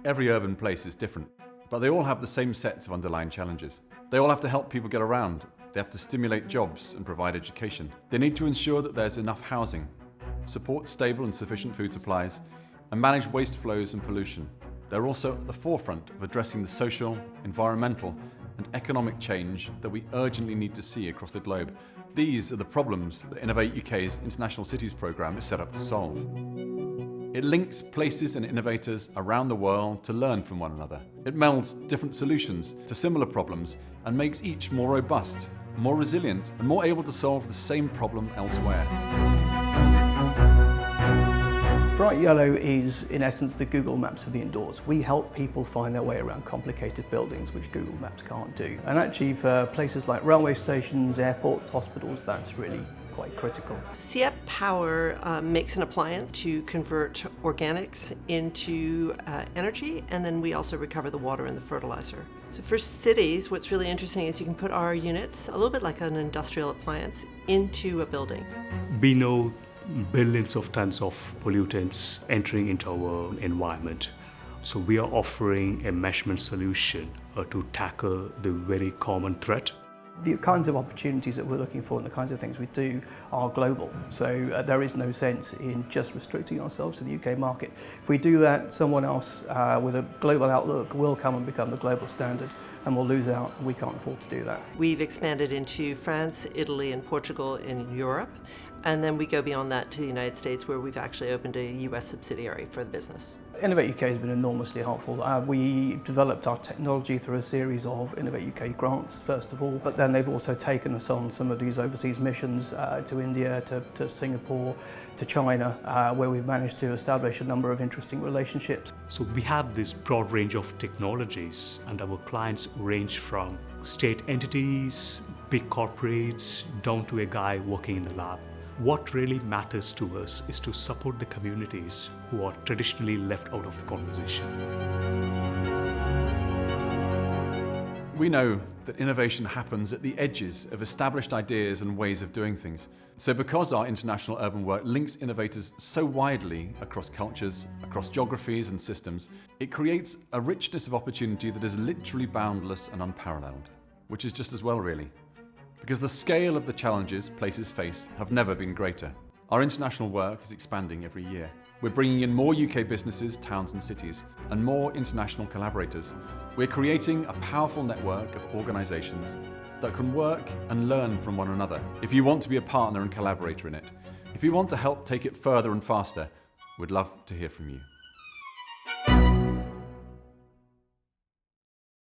Every urban place is different, but they all have the same sets of underlying challenges. They all have to help people get around. They have to stimulate jobs and provide education. They need to ensure that there's enough housing, support stable and sufficient food supplies, and manage waste flows and pollution. They're also at the forefront of addressing the social, environmental, and economic change that we urgently need to see across the globe. These are the problems that Innovate UK's International Cities programme is set up to solve. It links places and innovators around the world to learn from one another. It melds different solutions to similar problems and makes each more robust, more resilient, and more able to solve the same problem elsewhere. Bright Yellow is, in essence, the Google Maps of the indoors. We help people find their way around complicated buildings which Google Maps can't do. And actually for places like railway stations, airports, hospitals, that's really quite critical. CF Power makes an appliance to convert organics into energy, and then we also recover the water and the fertilizer. So for cities, what's really interesting is you can put our units, a little bit like an industrial appliance, into a building. We know billions of tons of pollutants entering into our environment. So we are offering a measurement solution to tackle the very common threat. The kinds of opportunities that we're looking for and the kinds of things we do are global. So there is no sense in just restricting ourselves to the UK market. If we do that, someone else with a global outlook will come and become the global standard, and we'll lose out. We can't afford to do that. We've expanded into France, Italy, and Portugal in Europe. And then we go beyond that to the United States, where we've actually opened a US subsidiary for the business. Innovate UK has been enormously helpful. We developed our technology through a series of Innovate UK grants, first of all, but then they've also taken us on some of these overseas missions to India, to Singapore, to China, where we've managed to establish a number of interesting relationships. So we have this broad range of technologies, and our clients range from state entities, big corporates, down to a guy working in the lab. What really matters to us is to support the communities who are traditionally left out of the conversation. We know that innovation happens at the edges of established ideas and ways of doing things. So because our international urban work links innovators so widely across cultures, across geographies and systems, it creates a richness of opportunity that is literally boundless and unparalleled, which is just as well, really. Because the scale of the challenges places face have never been greater. Our international work is expanding every year. We're bringing in more UK businesses, towns and cities, and more international collaborators. We're creating a powerful network of organisations that can work and learn from one another. If you want to be a partner and collaborator in it, if you want to help take it further and faster, we'd love to hear from you.